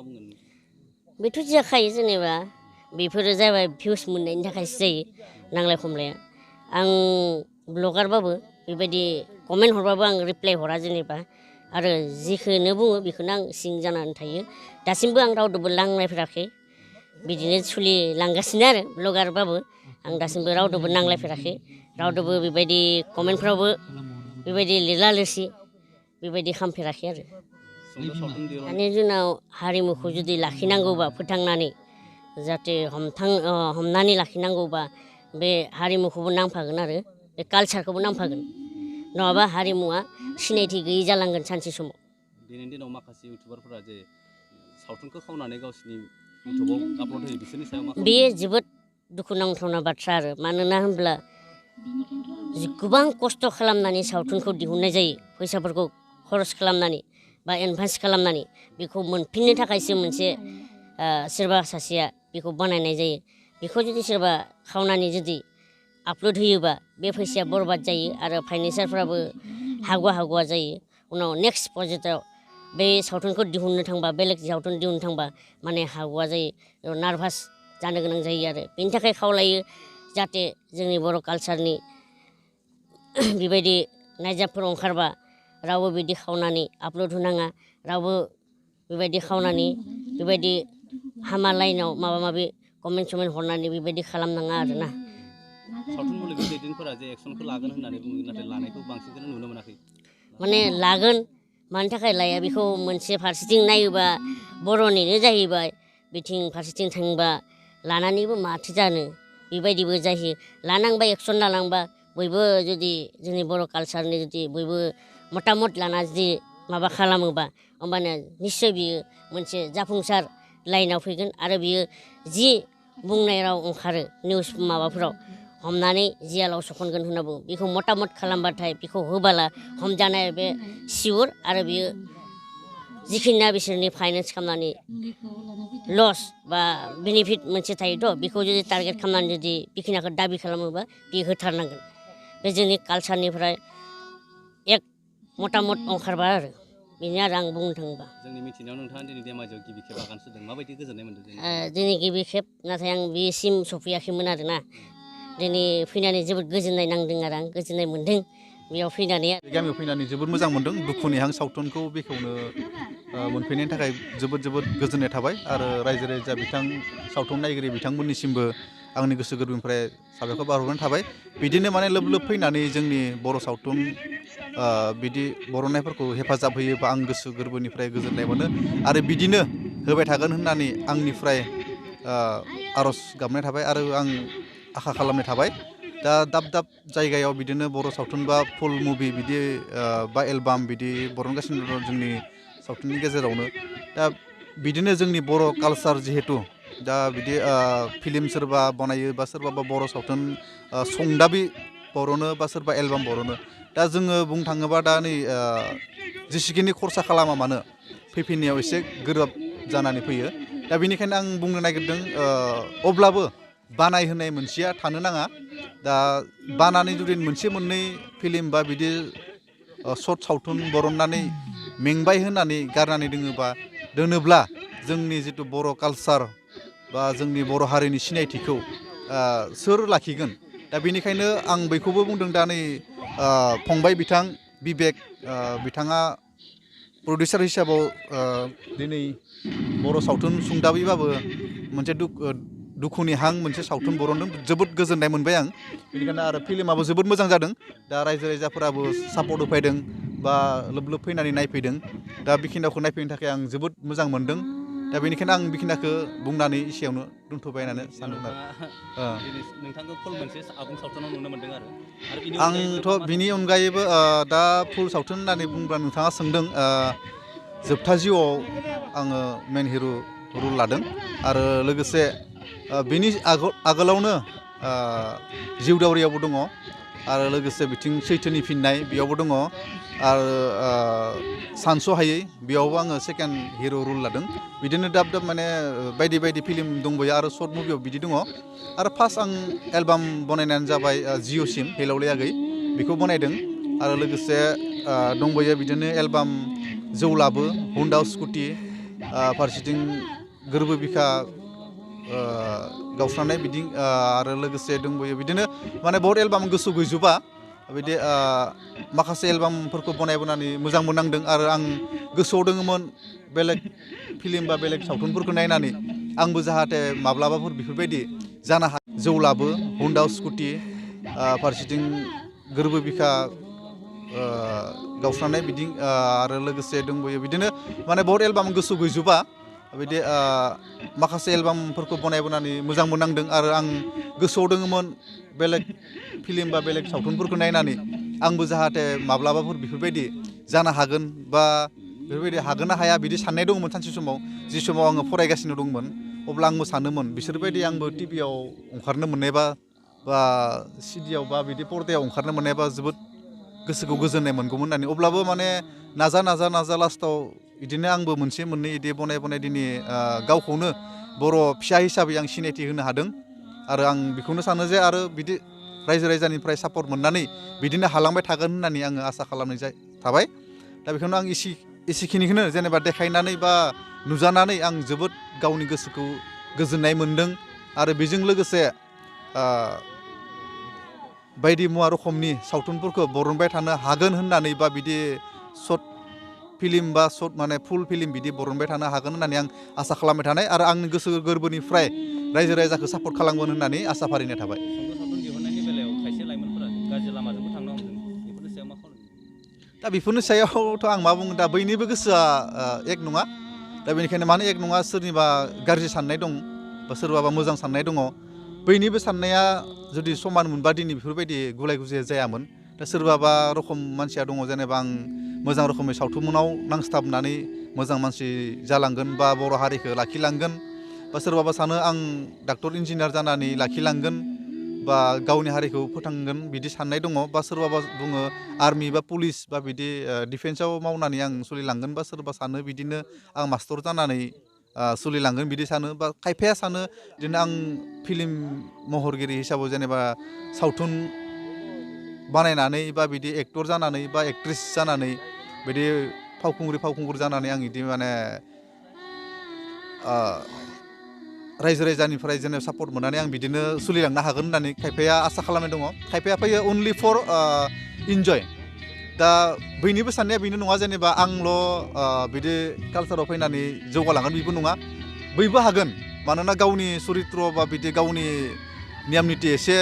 बुंगोन बेथ' जाखायो जेनेबा बेफोरो जाबाय भिउस मोननायनि थाखायसो जायो नांलाय खमलाया आं ब्लगारबाबो बेबायदि कमेन्ट हरबाबो आं रिप्लाय हरा जेनेबा आरो जिखौनो बुङो बेखौनो आं सिं जानानै थायो दासिमबो आं रावदोबो नांलायफेराखै बिदिनो सोलिलांगासिनो आरो ब्लगारबाबो आं दासिमबो रावदोबो नांलायफेराखै रावदोबो बेबायदि कमेन्टफ्रावबो बेबायदि लिरला लिरसि बेबायदि खालामफेराखै आरो दानि दिनाव हारिमुखौ जुदि लाखिनांगौबा फोथांनानै जाहाथे हमनानै लाखिनांगौबा बे हारिमुखौबो नांफागोन आरो बे कालचारखौबो नांफागोन नङाबा हारिमुवा सिनायथि गैयै जालांगोन सानसे समाव दिनैनि दिनाव माखासे इउटुबारफोरा जे सावथुनखौ खावनानै गावसिनि इउटुबाव आपलड होयो बिसोरनि सायाव मा बेयो जोबोद दुखुनांथावना बाथ्रा आरो मानोना होनब्ला गोबां खस्थ' खालामनानै सावथुनखौ दिहुननाय जायो फैसाफोरखौ खरस खालामनानै बा एडभान्स खालामनानै बेखौ मोनफिननो थाखायसो मोनसे सोरबा सासेया बेखौ बानायनाय जायो बेखौ जुदि सोरबा खावनानै जुदि आपलड होयोबा बे फैसाया बरबाद जायो आरो फाइनेन्सारफ्राबो हागवा जायो उनाव नेक्स्ट प्रजेक्टआव बे सावथुनखौ दिहुननो थांबा बेलेग सावथुन दिहुननो थांबा माने हागवा जायो नार्भास जानो गोनां जायो आरो बेनि थाखाय खावलायो जाहाथे जोंनि बर' कालचारनि बेबायदि नायजाबफोर ओंखारबा रावबो बिदि खावनानै आपलड होनाङा रावबो बेबायदि खावनानै बेबायदि हामा लाइनाव माबा माबि कमेन्ट हरनानै बेबायदि खालामनाङा आरोना सावथुन मुलुगनि दैदेनफोरा जे एक्सनखौ लागोन होननानै बुङो नाथाय लानायखौ बांसिनखौनो नुनो मोनाखै माने लागोन मानि थाखाय लाया बेखौ मोनसे फारसेथिं नायोबा बर'निनो जाहैबाय बिथिं फारसेथिं थांबा लानानैबो माथो जानो बेबायदिबो जायो लानांबा एक्सन लानांबा बयबो जुदि जोंनि बर' कालचारनि जुदि बयबो मतामत लाना जुदि माबा खालामोबा होमबानो निस्सय बियो मोनसे जाफुंसार लाइनाव फैगोन आरो बियो जि बुंनाय राव ओंखारो निउस माबाफोराव हमनानै जियालाव सखनगोन होनना बुङो बेखौ मतामत खालामबाथाय बेखौ होबाला हमजानाय बे सिउर आरो बियो जिखिनिया बिसोरनि फाइनेन्स खालामनानै लस बा बेनिफिट मोनसे थायोथ' बेखौ जुदि टारगेट खालामनानै जुदि बेखिनिखौ दाबि खालामोबा बे होथारनांगोन बे जोंनि कालचारनिफ्राय एक मतामत ओंखारबा आरो बेनो आरो आं बुंनो थाङोबा जोंनि मिथिनायाव नोंथाङा दिनै धेमाजियाव गिबि खेब आगान सुरदों माबायदि गोजोननाय मोन्दों दिनै गिबि खेब नाथाय आं बेसिम सफैयाखैमोन आरोना दिनै फैनानै जोबोद गोजोननाय नांदों आरो आं गोजोननाय मोन्दों बेयाव फैनानै गामियाव फैनानै जोबोद मोजां मोन्दों दुखुनि हां सावथुनखौ बेखेवनो मोनफैनायनि थाखाय जोबोद गोजोननाय थाबाय आरो रायजो राजा बिथां सावथुन नायगिरि बिथांमोननिसिमबो आंनि गोसो गोरबोनिफ्राय साबायखर बावहरनाय थाबाय बिदिनो माने लोब लोब फैनानै जोंनि बर' सावथुन बिदि बर'ननायफोरखौ हेफाजाब होयोबा आं गोसो गोरबोनिफ्राय गोजोननाय मोनो आरो बिदिनो होबाय थागोन होननानै आंनिफ्राय आर'ज गाबनाय थाबाय आरो आं आखा खालामनाय थाबाय दा दाब दाब जायगायाव बिदिनो बर' सावथुन बा फुल मुभि बिदि बा एलबाम बिदि बरनगासिनो दं जोंनि सावथुननि गेजेरावनो दा बिदिनो जोंनि बर' कालचार जिहेतु दा बिदि फिल्म सोरबा बनायो बा सोरबाबा बर' सावथुन संदाबि बर'नो बा सोरबा एलबाम बर'नो दा जोङो बुंनो थाङोबा दा नै जेसेखिनि खरसा खालामा मानो फैफिननायाव एसे गोब्राब जानानै फैयो दा बेनिखायनो आं बुंनो नागिरदों अब्लाबो बानाय होनाय मोनसेया थानो नाङा दा बानानै जुदि मोनसे मोननै फिल्म बा बिदि सर्ट सावथुन बरननानै मेंबाय होननानै गारनानै दोनोब्ला जोंनि जिथु बर' कालचार बा जोंनि बर' हारिनि सिनायथिखौ सोर लाखिगोन दा बेनिखायनो आं बैखौबो बुंदों दा नै फंबाय बिथां बिबेक बिथाङा प्रडिउसार हिसाबाव दिनै बर' सावथुन सुंदाबैबाबो मोनसे दुखुनि हां मोनसे सावथुन बरनदों जोबोद गोजोननाय मोनबाय आं बेनिखायनो आरो फिल्माबो जोबोद मोजां जादों दा रायजो राजाफोराबो सापर्ट होफैदों बा लोब लोब फैनानै नायफैदों दा बेखिनिखौ नायफैनो थाखाय आं जोबोद मोजां मोनदों दा बेनिखायनो आं बेखिनिखौ बुंनानै एसेयावनो दोनथ'बाय होननानै सानदों नोंथांखौ फुल मोनसे आबुं सावथुनाव नुनो मोनदों आरो आंथ' बिनि अनगायैबो दा फुल सावथुन होननानै बुंब्ला नोंथाङा सोंदों जोबथा जिउआव आङो मेन हिर' रल लादों आरो लोगोसे बेनि आगोलावनो जिउ दावरियावबो दङ आरो लोगोसे बिथिं सैथोनि फिननाय बेयावबो दङ आरो सानस'हायै बेयावबो आङो सेकेन्ड हिर' रल लादों बिदिनो दाब दाब माने बायदि बायदि फिल्म दंबोयो आरो सर्ट मुभियाव बिदि दङ आरो फार्स्ट आं एलबाम बनायनायानो जाबाय जिअ'सिम हेलावले आगै बेखौ बनायदों आरो लोगोसे दंबोयो बिदिनो एलबाम जौ लाबो हुन्डा स्कुटि फारसेथिं गोरबो बिखा गावस्रानाय बिदि आरो लोगोसे दंबावो बिदिनो माने बहुत एलबाम गोसो गैजोबा बिदि माखासे एलबामफोरखौ बनायबोनानै मोजां मोननांदों आरो आं गोसोआव दङमोन बेलेग फिल्म बा बेलेग सावथुनफोरखौ नायनानै आंबो जाहाथे माब्लाबाफोर बेफोरबायदि जानो जौ लाबो हन्डा स्कुटि फारसेथिं गोरबो बिखा गावस्रानाय बिदि आरो लोगोसे दंबावो बिदिनो माने बहुत एलबाम गोसो गैजोबा बिदि माखासे एलबामफोरखौ बनायबोनानै मोजां मोननांदों आरो आं गोसोआव दङमोन बेलेग फिल्म बा बेलेग सावथुनफोरखौ नायनानै आंबो जाहाथे माब्लाबाफोर बेफोरबायदि जानो हागोन बा बेफोरबायदि हागोन ना हाया बिदि साननाय दंमोन सानसे समाव जि समाव आङो फरायगासिनो दंमोन अब्ला आंबो सानोमोन बिसोरबायदि आंबो टिभियाव ओंखारनो मोननायबा बा सिडियाव बा बिदि पर्दायाव ओंखारनो मोननायबा जोबोद गोसोखौ गोजोननाय मोनगौमोन होननानै अब्लाबो माने नाजा लास्टाव बिदिनो आंबो मोनसे मोननै बिदि बनाय दिनै गावखौनो बर' फिसा हिसाबै आं सिनायथि होनो हादों आरो आं बेखौनो सानो जे आरो बिदि रायजो राजानिफ्राय सापर्ट मोननानै बिदिनो हालांबाय थागोन होननानै आङो आसा खालामनाय थाबाय दा बेखौनो आं एसेखिनिखौनो जेनेबा देखायनानै बा नुजानानै आं जोबोद गावनि गोसोखौ गोजोननाय मोनदों आरो बेजों लोगोसे बायदि मुवा रोखोमनि सावथुनफोरखौ बरनबाय थानो हागोन होननानै बा बिदि सर्ट फिल्म बा सर्ट माने फुल फिल्म बिदि बरनबाय थानो हागोन होननानै आं आसा खालामबाय थानाय आरो आंनि गोसो गोरबोनिफ्राय रायजो राजाखौ सापर्ट खालामगोन होननानै आसा फारिनाय थाबाय। सुंद' सावथुन दिहुननायनि बेलायाव खायसे लाइमोनफोरा गाज्रि लामाजोंबो थांनो हमदों बेफोरनि सायाव मा खालामो? दा बेफोरनि सायावथ' आं मा बुङो दा बयनिबो गोसोआ एक नङा दा बेनिखायनो मानो एक नङा सोरनिबा गाज्रि साननाय दं बा सोरबाबा मोजां साननाय दङ बैनिबो साननाया जुदि समान मोनबा दिनै बेफोरबायदि गुलाय गुजाय जायामोन दा सोरबाबा रखम मानसिया दङ जेनेबा आं मोजां रोखोमै सावथुनाव नांस्थाबनानै मोजां मानसि जालांगोन बा बर' हारिखौ लाखिलांगोन बा सोरबाबा सानो आं डाक्टर इन्जिनियार जानानै लाखिलांगोन बा गावनि हारिखौ फोथांगोन बिदि साननाय दङ बा सोरबाबा बुङो आर्मि बा पुलिस बा बिदि डिफेन्सआव मावनानै आं सोलिलांगोन बा सोरबा सानो बिदिनो आं मास्टर जानानै सोलिलांगोन बिदि सानो बा खायफाया सानो बिदिनो आं फिल्म महरगिरि हिसाबै जेनेबा सावथुन बानायनानै बा बिदि एक्टर जानानै बा एक्ट्रिस जानानै बिदि फावखुंगुर जानानै आं बिदि माने रायजो राजानिफ्राय जेनेबा सापर्ट मोननानै आं बिदिनो सोलिलांनो हागोन होननानै खायफाया आसा खालामनाय दङ खायफाया फैयो अनलि फर इन्जय दा बयनिबो साननाया बेनो नङा जेनेबा आंल' बिदि कालसाराव फैनानै जौगालांगोन बेबो नङा बयबो हागोन मानोना गावनि सरित्र बा बिदि गावनि नियम निथि एसे